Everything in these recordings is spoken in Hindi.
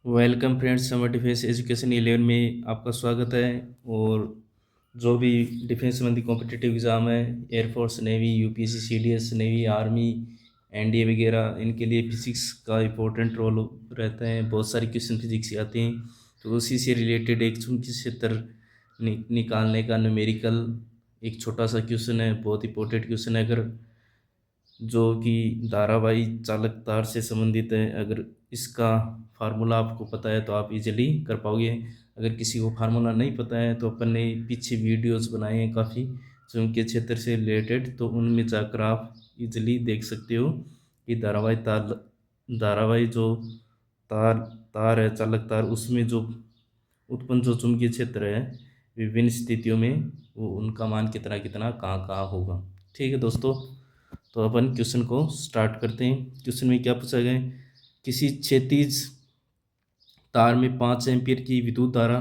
Welcome friends, summer defence education 11 में आपका स्वागत है। और जो भी डिफेंस संबंधी कॉम्पिटिटिव एग्ज़ाम है, air force, navy, UPSC, CDS, navy, army, NDA वगैरह, इनके लिए फिजिक्स का इम्पोर्टेंट रोल रहता है। बहुत सारे क्वेश्चन फिजिक्स के आते हैं, तो उसी से रिलेटेड एक चुंबकीय क्षेत्र निकालने का न्यूमेरिकल एक छोटा सा क्वेश्चन है। बहुत इंपॉर्टेंट क्वेश्चन है। अगर जो कि धारावाही चालक तार से संबंधित है, अगर इसका फार्मूला आपको पता है तो आप इजीली कर पाओगे। अगर किसी को फार्मूला नहीं पता है तो अपन ने पीछे वीडियोस बनाए हैं काफ़ी चुंबकीय क्षेत्र से रिलेटेड, तो उनमें जाकर आप इजीली देख सकते हो कि धारावाही जो तार तार है, चालक तार, उसमें जो उत्पन्न जो चुंबकीय क्षेत्र है विभिन्न स्थितियों में, वो उनका मान कितना कितना कहाँ कहाँ होगा। ठीक है दोस्तों, तो अपन क्वेश्चन को स्टार्ट करते हैं। क्वेश्चन में क्या पूछा गया है? किसी क्षैतिज तार में 5 एम्पीयर की विद्युत धारा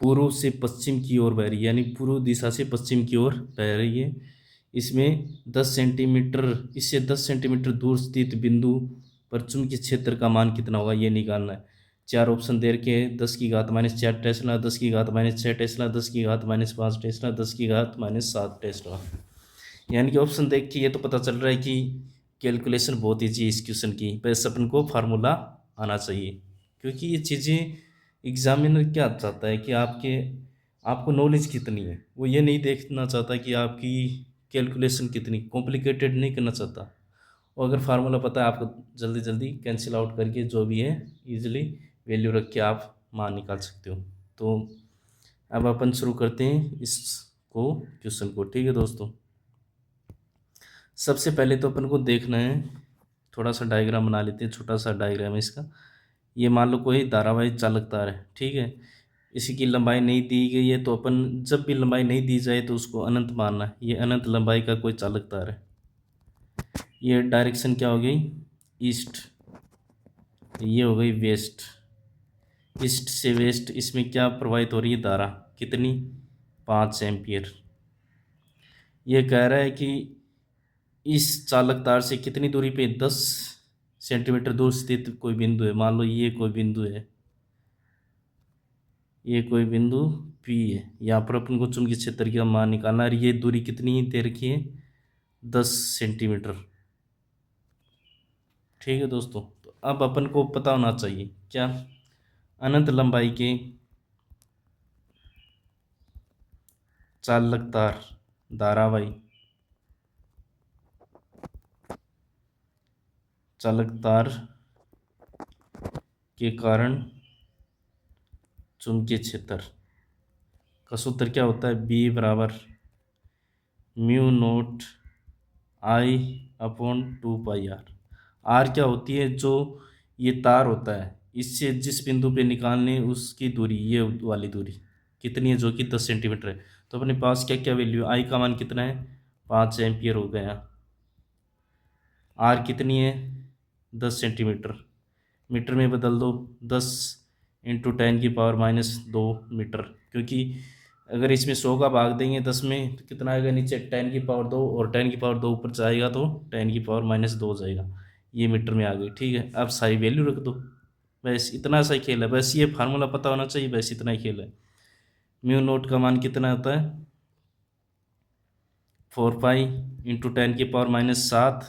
पूर्व से पश्चिम की ओर बह रही है, यानी पूर्व दिशा से पश्चिम की ओर बह रही है। इसमें 10 सेंटीमीटर इससे 10 सेंटीमीटर दूर स्थित बिंदु पर चुंबकीय क्षेत्र का मान कितना होगा, ये निकालना है। चार ऑप्शन दे रखे हैं: 10⁻⁴ टेस्ला, 10⁻⁶ टेस्ला, 10⁻⁵टेस्ला, 10⁻7 टेस्ला। यानी कि ऑप्शन देख के ये तो पता चल रहा है कि कैलकुलेशन बहुत ईजी है इस क्वेश्चन की। बस अपन को फार्मूला आना चाहिए, क्योंकि ये चीज़ें एग्जामिनर क्या चाहता है कि आपको नॉलेज कितनी है। वो ये नहीं देखना चाहता कि आपकी कैलकुलेशन कितनी कॉम्प्लिकेटेड नहीं करना चाहता। और अगर फार्मूला पता है आपको, जल्दी जल्दी कैंसिल आउट करके जो भी है इजीली वैल्यू रख के आप मान निकाल सकते हो। तो अब अपन शुरू करते हैं इसको, क्वेश्चन को। ठीक है दोस्तों, सबसे पहले तो अपन को देखना है, थोड़ा सा डायग्राम बना लेते हैं। छोटा सा डायग्राम है इसका। ये मान लो कोई धारावाहिक चालक तार है, ठीक है। इसी की लंबाई नहीं दी गई है, तो अपन जब भी लंबाई नहीं दी जाए तो उसको अनंत मानना है। ये अनंत लंबाई का कोई चालक तार है। ये डायरेक्शन क्या हो गई? ईस्ट। ये हो गई वेस्ट। ईस्ट से वेस्ट इसमें क्या प्रवाहित हो रही है? धारा कितनी? 5 एम्पियर। ये कह रहा है कि इस चालक तार से कितनी दूरी पे? 10 सेंटीमीटर दूर स्थित कोई बिंदु है। मान लो ये कोई बिंदु है, ये कोई बिंदु P है। यहाँ पर अपन को चुंबकीय क्षेत्र का मान निकालना है। ये दूरी कितनी दे रखी है? 10 सेंटीमीटर। ठीक है दोस्तों, तो अब अपन को पता होना चाहिए क्या? अनंत लंबाई के चालक तार धारावाही चालक तार के कारण चुंबकीय क्षेत्र का सूत्र क्या होता है? बी बराबर mu naught I upon 2 pi R. R क्या होती है? जो ये तार होता है, इससे जिस बिंदु पे निकालने उसकी दूरी, ये वाली दूरी कितनी है? जो कि 10 सेंटीमीटर है। तो अपने पास क्या क्या वैल्यू? आई का मान कितना है? 5 एम्पियर हो गया। आर कितनी है? 10 सेंटीमीटर। मीटर में बदल दो, 10 × 10⁻²मीटर। क्योंकि अगर इसमें 100 का भाग देंगे 10 में तो कितना आएगा? नीचे 10⁻², और 10⁻² ऊपर जाएगा तो 10⁻² हो जाएगा। ये मीटर में आ गई। ठीक है, अब सही वैल्यू रख दो। बस इतना सा ही खेल है। बस ये फार्मूला पता होना चाहिए, बस इतना ही खेल है। म्यू नोट का मान कितना होता है? 4 पाई × 10⁻⁷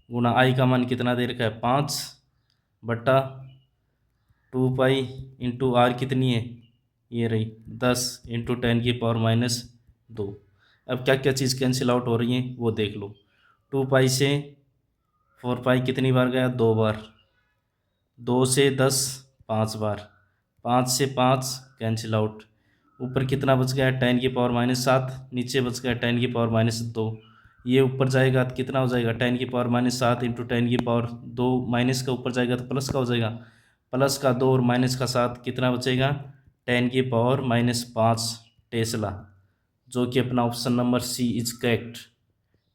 गुणा आई का मान कितना दे रखा है? 5/2 पाई × आर कितनी है? ये रही 10 × 10⁻²। अब क्या क्या चीज़ कैंसिल आउट हो रही हैं वो देख लो। 2 पाई से 4 पाई कितनी बार गया? 2 बार। 2 से 10 5 बार। 5 से 5 कैंसिल आउट। ऊपर कितना बच गया? 10⁻⁷। नीचे बच गया 10⁻²। ये ऊपर जाएगा तो कितना हो जाएगा? 10⁻⁷ इंटू 10⁻²। माइनस का ऊपर जाएगा तो प्लस का हो जाएगा। प्लस का 2 और माइनस का 7, कितना बचेगा? 10⁻⁵ टेस्ला, जो कि अपना option number C is correct.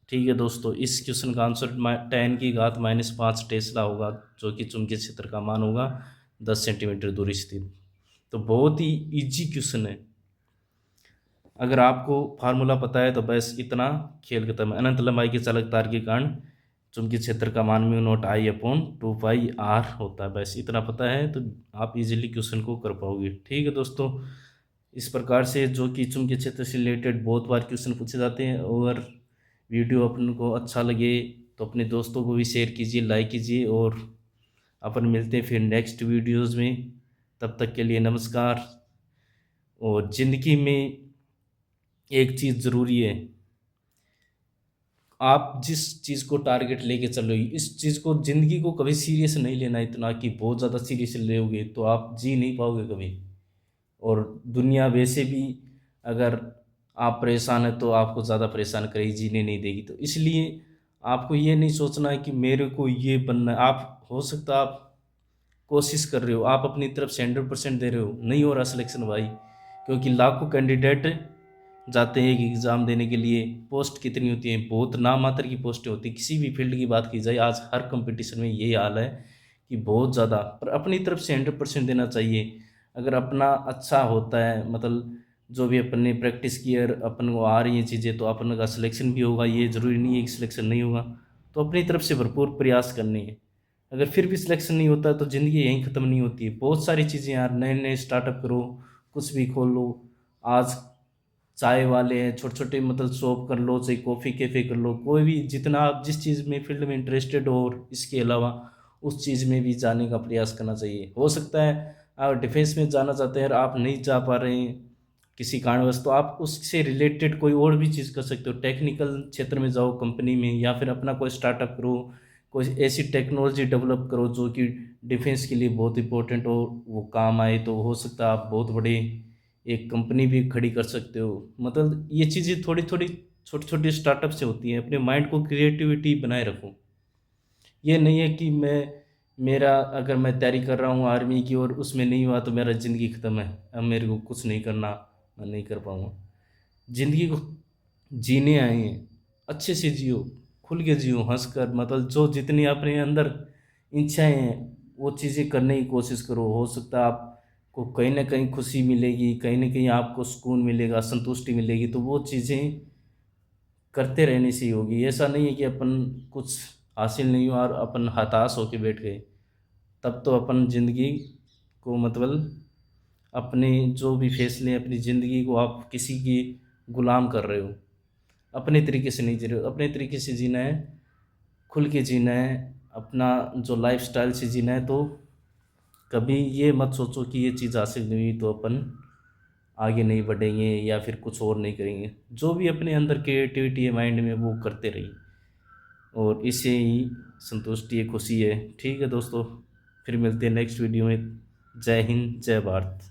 ठीक है दोस्तों, इस क्वेश्चन का आंसर 10⁻⁵ टेस्ला होगा, जो कि चुंबकीय क्षेत्र का मान होगा 10 सेंटीमीटर दूरी स्थित। तो बहुत ही इजी क्वेश्चन है। अगर आपको फार्मूला पता है तो बस इतना खेल खत्म है। अनंत लंबाई के चालक तार के कारण चुंबकीय क्षेत्र का मान म्यू नॉट I/2πr होता है। बस इतना पता है तो आप इजीली क्वेश्चन को कर पाओगे। ठीक है दोस्तों, इस प्रकार से जो कि चुंबकीय क्षेत्र से रिलेटेड बहुत बार क्वेश्चन पूछे जाते हैं। और वीडियो अपन को अच्छा लगे तो अपने दोस्तों को भी शेयर कीजिए, लाइक कीजिए। और अपन मिलते हैं फिर नेक्स्ट वीडियोज़ में। तब तक के लिए नमस्कार। और ज़िंदगी में एक चीज़ ज़रूरी है, आप जिस चीज़ को टारगेट लेके चल रहे हो, इस चीज़ को, ज़िंदगी को कभी सीरियस नहीं लेना, इतना कि बहुत ज़्यादा सीरियस लोगे तो आप जी नहीं पाओगे कभी। और दुनिया वैसे भी अगर आप परेशान है तो आपको ज़्यादा परेशान करेगी, जीने नहीं देगी। तो इसलिए आपको ये नहीं सोचना है कि मेरे को ये बनना है। आप, हो सकता है आप कोशिश कर रहे हो, आप अपनी तरफ से 100% दे रहे हो, नहीं हो रहा सिलेक्शन भाई, क्योंकि लाखों कैंडिडेट जाते हैं एक एग्ज़ाम देने के लिए। पोस्ट कितनी होती है, बहुत नाम मात्र की पोस्टें होती है। किसी भी फील्ड की बात की जाए आज हर कंपटीशन में यही हाल है कि बहुत ज़्यादा, पर अपनी तरफ से 100% देना चाहिए। अगर अपना अच्छा होता है, मतलब जो भी अपन ने प्रैक्टिस की और अपन को आ रही हैं चीज़ें, तो अपन का सिलेक्शन भी होगा। ये ज़रूरी नहीं है कि सिलेक्शन नहीं होगा। तो अपनी तरफ से भरपूर प्रयास करने हैं। अगर फिर भी सिलेक्शन नहीं होता तो ज़िंदगी यहीं ख़त्म नहीं होती है। बहुत सारी चीज़ें यार, नए नए स्टार्टअप करो, कुछ भी खोलो। आज चाय वाले हैं, छोटे छोटे मतलब शॉप कर लो, चाहे कॉफ़ी कैफ़े कर लो, कोई भी, जितना आप जिस चीज़ में फील्ड में इंटरेस्टेड हो और इसके अलावा उस चीज़ में भी जाने का प्रयास करना चाहिए। हो सकता है आप डिफेंस में जाना चाहते हैं और आप नहीं जा पा रहे हैं किसी कारणवश, तो आप उससे रिलेटेड कोई और भी चीज़ कर सकते हो। टेक्निकल क्षेत्र में जाओ कंपनी में, या फिर अपना कोई स्टार्टअप करो, कोई ऐसी टेक्नोलॉजी डेवलप करो जो कि डिफेंस के लिए बहुत इंपॉर्टेंट हो, वो काम आए। तो हो सकता है आप बहुत बड़े एक कंपनी भी खड़ी कर सकते हो। मतलब ये चीज़ें थोड़ी थोड़ी छोटी छोटी स्टार्टअप से होती हैं। अपने माइंड को क्रिएटिविटी बनाए रखो। ये नहीं है कि मेरा अगर मैं तैयारी कर रहा हूँ आर्मी की और उसमें नहीं हुआ तो मेरा ज़िंदगी ख़त्म है, अब मेरे को कुछ नहीं करना, मैं नहीं कर पाऊँगा। ज़िंदगी को जीने आए हैं, अच्छे से जियो, खुल के जियो, हंस कर। मतलब जो जितनी अपने अंदर इच्छाएं हैं वो चीज़ें करने की कोशिश करो। हो सकता है आपको कहीं ना कहीं खुशी मिलेगी, कहीं ना कहीं आपको सुकून मिलेगा, संतुष्टि मिलेगी। तो वो चीज़ें करते रहने से ही होगी। ऐसा नहीं है कि अपन कुछ हासिल नहीं हुआ और अपन हताश होके बैठ गए, तब तो अपन ज़िंदगी को, मतलब अपने जो भी फैसले, अपनी ज़िंदगी को आप किसी की गुलाम कर रहे हो, अपने तरीके से नहीं जी रहे हो। अपने तरीके से जीना है, खुल के जीना है, अपना जो लाइफस्टाइल से जीना है। तो कभी ये मत सोचो कि ये चीज़ हासिल नहीं हुई तो अपन आगे नहीं बढ़ेंगे या फिर कुछ और नहीं करेंगे। जो भी अपने अंदर क्रिएटिविटी है माइंड में, वो करते रहिए, और इससे ही संतुष्टि है, खुशी है। ठीक है दोस्तों, फिर मिलते हैं नेक्स्ट वीडियो में। जय हिंद, जय भारत।